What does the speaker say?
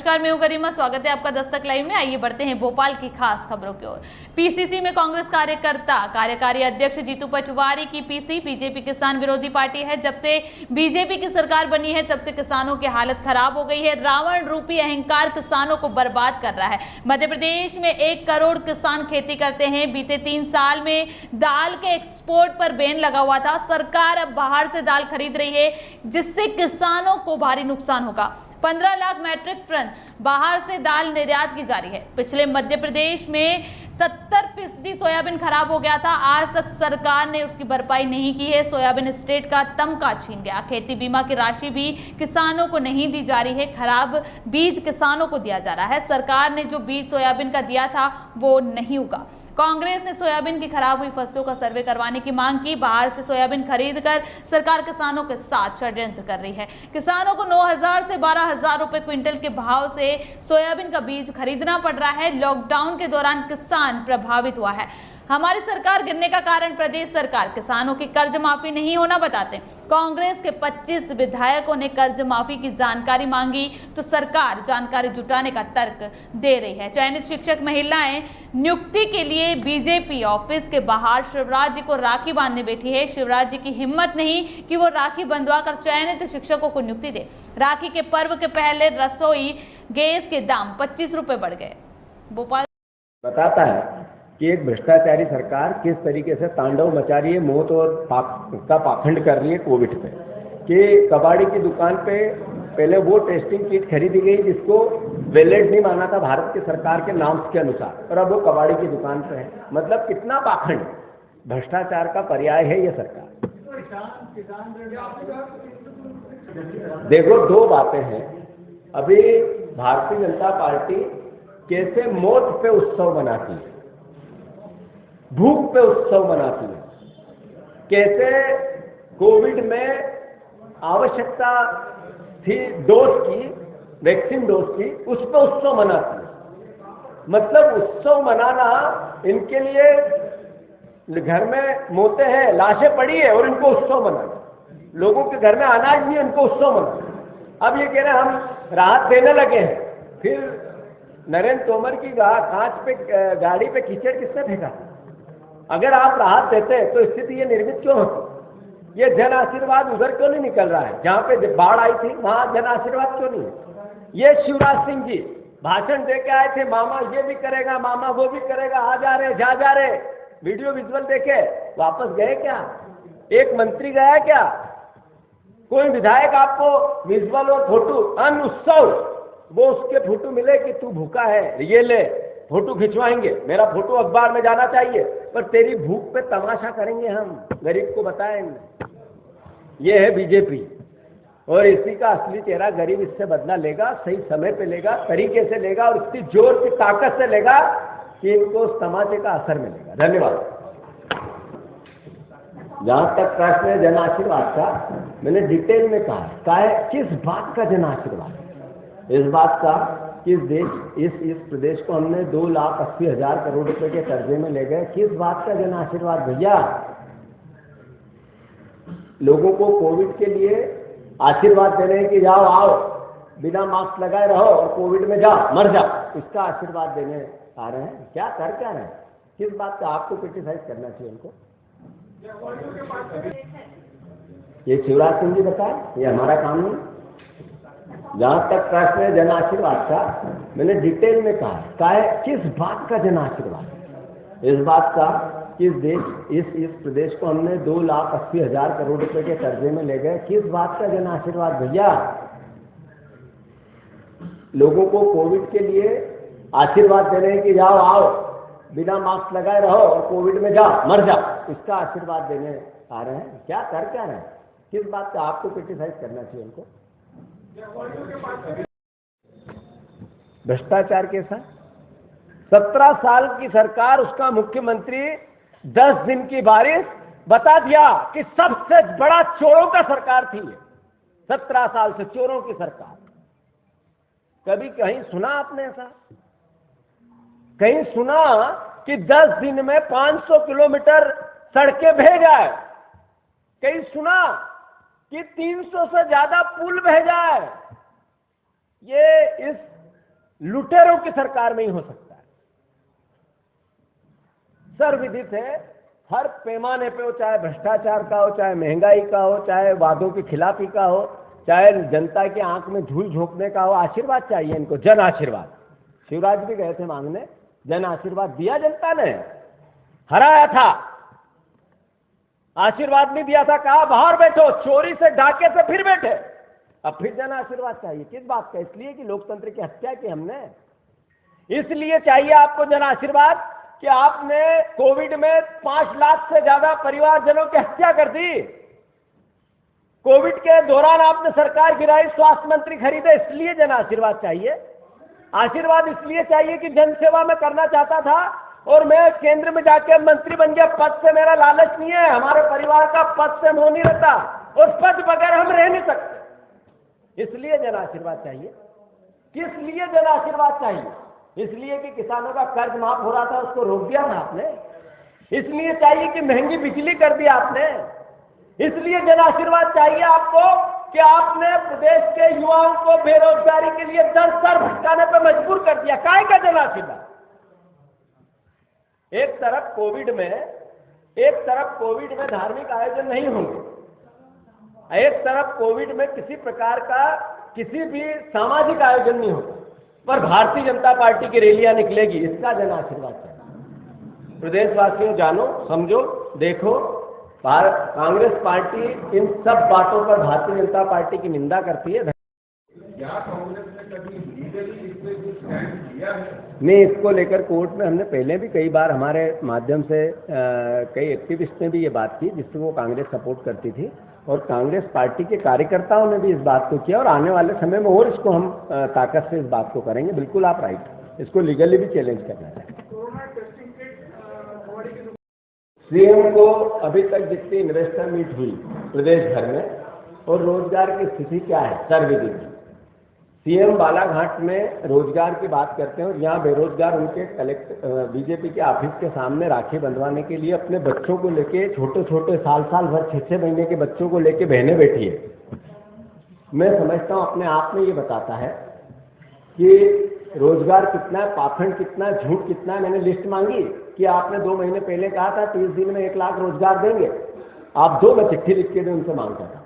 नमस्कार, मैं हूं गरिमा। स्वागत है आपका दस्तक लाइव में। आइए बढ़ते हैं भोपाल की खास खबरों की ओर। पीसीसी में कांग्रेस कार्यकारी अध्यक्ष जीतू पटवारी की पीसी बीजेपी किसान विरोधी पार्टी है। जब से बीजेपी की सरकार बनी है तब से किसानों की हालत खराब हो गई है। रावण रूपी अहंकार किसानों को बर्बाद कर रहा है। मध्य प्रदेश में 1 करोड़ किसान खेती करते हैं। बीते 3 साल में दाल के एक्सपोर्ट पर बैन लगा हुआ था। सरकार अब बाहर से दाल खरीद रही है, जिससे किसानों को भारी नुकसान होगा। 15 लाख मैट्रिक टन बाहर से दाल निर्यात की जा रही है। पिछले मध्य प्रदेश में 70% सोयाबीन खराब हो गया था। आज तक सरकार ने उसकी भरपाई नहीं की है। सोयाबीन स्टेट का तमगा छीन गया। खेती बीमा की राशि भी किसानों को नहीं दी जा रही है। खराब बीज किसानों को दिया जा रहा है। सरकार ने जो बीज सोयाबीन का दिया था वो नहीं उगा। कांग्रेस ने सोयाबीन की खराब हुई फसलों का सर्वे करवाने की मांग की। बाहर से सोयाबीन खरीदकर सरकार किसानों के साथ षड्यंत्र कर रही है। किसानों को 9,000 से 12,000 रुपए क्विंटल के भाव से सोयाबीन का बीज खरीदना पड़ रहा है। लॉकडाउन के दौरान किसान प्रभावित हुआ है। हमारी सरकार गिरने का कारण प्रदेश सरकार किसानों की कर्ज माफी नहीं होना बताते। कांग्रेस के 25 विधायकों ने कर्ज माफी की जानकारी मांगी तो सरकार जानकारी जुटाने का तर्क दे रही है। चयनित शिक्षक महिलाएं नियुक्ति के लिए बीजेपी ऑफिस के बाहर शिवराज जी को राखी बांधने बैठी है। शिवराज जी की हिम्मत नहीं कि वो राखी बंधवा कर चयनित शिक्षकों को नियुक्ति दे। राखी के पर्व के पहले रसोई गैस के दाम 25 रुपए बढ़ गए। भोपाल बताता है कि एक भ्रष्टाचारी सरकार किस तरीके से तांडव मचा रही है, मौत और का पाखंड कर रही है कोविड पे। कि कबाड़ी की दुकान पे पहले वो टेस्टिंग किट खरीदी गई जिसको वैलिड नहीं माना था भारत की सरकार के नाम के अनुसार, और अब वो कबाड़ी की दुकान पे है। मतलब कितना पाखंड, भ्रष्टाचार का पर्याय है ये सरकार। देखो, 2 बातें हैं। अभी भारतीय जनता पार्टी कैसे मौत पे उत्सव मनाती है, भूख पे उत्सव मनाती है। कैसे कोविड में आवश्यकता थी डोज की, वैक्सीन डोज की, उस पर उत्सव मनाती है। मतलब उत्सव मनाना इनके लिए, घर में मौतें हैं, लाशें पड़ी है और इनको उत्सव मनाना, लोगों के घर में अनाज नहीं है, उनको उत्सव मनाना। अब ये कह रहे हैं हम राहत देने लगे हैं। फिर नरेंद्र तोमर की कांच पे गाड़ी पे कीचड़ किसने फेंका? अगर आप राहत देते तो स्थिति ये निर्मित क्यों होती? ये जन आशीर्वाद उधर क्यों नहीं निकल रहा है? जहां पे बाढ़ आई थी वहां जन आशीर्वाद क्यों नहीं है? ये शिवराज सिंह जी भाषण दे के आए थे, मामा ये भी करेगा, मामा वो भी करेगा, आ जा रहे जा रहे, वीडियो विजुअल देखे, वापस गए क्या? एक मंत्री गया क्या? कोई विधायक आपको विजुअल और फोटो, अन्न उत्सव, वो उसके फोटो मिले कि तू भूखा है, ये ले फोटो खिंचवाएंगे, मेरा फोटो अखबार में जाना चाहिए, पर तेरी भूख पे तमाशा करेंगे हम, गरीब को बताएंगे। ये है बीजेपी, और इसी का असली चेहरा गरीब इससे बदला लेगा, सही समय पे लेगा, तरीके से लेगा, और इतनी जोर की ताकत से लेगा कि इनको उस तमाचे का असर मिलेगा। धन्यवाद। जहां तक प्रश्न है जन आशीर्वाद का, मैंने डिटेल में कहा है किस बात का जन आशीर्वाद? इस बात का कि इस प्रदेश को हमने 2,80,000 करोड़ रुपए के कर्जे में ले गए। किस बात का जन आशीर्वाद भैया? लोगों को कोविड के लिए आशीर्वाद दे रहे हैं कि जाओ आओ, बिना मास्क लगाए रहो और कोविड में जाओ, मर जाओ, इसका आशीर्वाद देने आ रहे हैं। क्या कर क्या रहे हैं? किस बात का आपको क्रिटिसाइज करना चाहिए उनको? ये शिवराज सिंह जी बताए, ये हमारा काम नहीं। जहां तक प्रश्न है जन आशीर्वाद का, मैंने डिटेल में कहा है किस बात का जन आशीर्वाद? इस बात का कि इस प्रदेश को हमने 2,80,000 करोड़ रुपए के कर्जे में ले गए। किस बात का जन आशीर्वाद भैया? लोगों को कोविड के लिए आशीर्वाद दे रहे हैं कि जाओ आओ, बिना मास्क लगाए रहो और कोविड में जाओ, मर जाओ, इसका आशीर्वाद देने आ रहे हैं। क्या कर क्या रहे हैं? किस बात का आपको क्रिटिसाइज करना चाहिए उनको? भ्रष्टाचार के साथ 17 साल की सरकार, उसका मुख्यमंत्री 10 दिन की बारिश बता दिया कि सबसे बड़ा चोरों का सरकार थी। 17 साल से चोरों की सरकार। कभी कहीं सुना आपने ऐसा? कहीं सुना कि 10 दिन में 500 किलोमीटर सड़कें बह जाए? कहीं सुना कि 300 से ज्यादा पुल बह जाए? ये इस लुटेरों की सरकार में ही हो सकता है। सर्वविदित है, हर पैमाने पे हो, चाहे भ्रष्टाचार का हो, चाहे महंगाई का हो, चाहे वादों की खिलाफी का हो, चाहे जनता की आंख में धूल झोंकने का हो, आशीर्वाद चाहिए इनको, जन आशीर्वाद। शिवराज भी गए थे मांगने, जन आशीर्वाद दिया जनता ने, हराया था, आशीर्वाद नहीं दिया था, कहा बाहर बैठो, चोरी से डाके से फिर बैठे, अब फिर जन आशीर्वाद चाहिए। किस बात का? इसलिए कि लोकतंत्र की हत्या की हमने, इसलिए चाहिए आपको जन आशीर्वाद कि आपने कोविड में 5 लाख से ज्यादा परिवारजनों की हत्या कर दी। कोविड के दौरान आपने सरकार गिराई, स्वास्थ्य मंत्री खरीदे, इसलिए जन आशीर्वाद चाहिए। आशीर्वाद इसलिए चाहिए कि जनसेवा में करना चाहता था और मैं केंद्र में जाके मंत्री बन गया, पद से मेरा लालच नहीं है, हमारे परिवार का पद से मोह नहीं रहता और पद बगैर हम रह नहीं सकते, इसलिए जन आशीर्वाद चाहिए। किस लिए जन आशीर्वाद चाहिए? इसलिए कि किसानों का कर्ज माफ हो रहा था, उसको रोक दिया था आपने। इसलिए चाहिए कि महंगी बिजली कर दी आपने। इसलिए जन आशीर्वाद चाहिए आपको कि आपने प्रदेश के युवाओं को बेरोजगारी के लिए दर सर भटकाने पर मजबूर कर दिया। काय का जन आशीर्वाद? एक तरफ कोविड में धार्मिक आयोजन नहीं होंगे, एक तरफ कोविड में किसी प्रकार का किसी भी सामाजिक आयोजन नहीं होगा, पर भारतीय जनता पार्टी की रैलियां निकलेगी, इसका जन आशीर्वाद चाहिए। प्रदेशवासियों, जानो, समझो, देखो, कांग्रेस पार्टी इन सब बातों पर भारतीय जनता पार्टी की निंदा करती है। क्या कांग्रेस ने कभी लीगली इस पे कुछ स्टैंड लिया है? नहीं, इसको लेकर कोर्ट में हमने पहले भी कई बार हमारे माध्यम से कई एक्टिविस्ट ने भी ये बात की, जिससे वो कांग्रेस सपोर्ट करती थी, और कांग्रेस पार्टी के कार्यकर्ताओं ने भी इस बात को किया, और आने वाले समय में और इसको हम ताकत से इस बात को करेंगे। बिल्कुल आप राइट, इसको लीगली भी चैलेंज करना चाहिए। सीएम को अभी तक जितनी इन्वेस्टर मीट हुई प्रदेश भर में, और रोजगार की स्थिति क्या है सर्वविदित। सीएम बालाघाट में रोजगार की बात करते हैं और यहाँ बेरोजगार उनके बीजेपी के ऑफिस के सामने राखी बंधवाने के लिए अपने बच्चों को लेके, छोटे छोटे साल भर 6 महीने के बच्चों को लेके बहनें बैठी है। मैं समझता हूँ अपने आप में ये बताता है कि रोजगार कितना है, पाखंड कितना है, झूठ कितना है। मैंने लिस्ट मांगी कि आपने 2 महीने पहले कहा था 30 दिन में 1 लाख रोजगार देंगे, आप 2 में चिट्ठी लिख के भी उनसे मांगता था।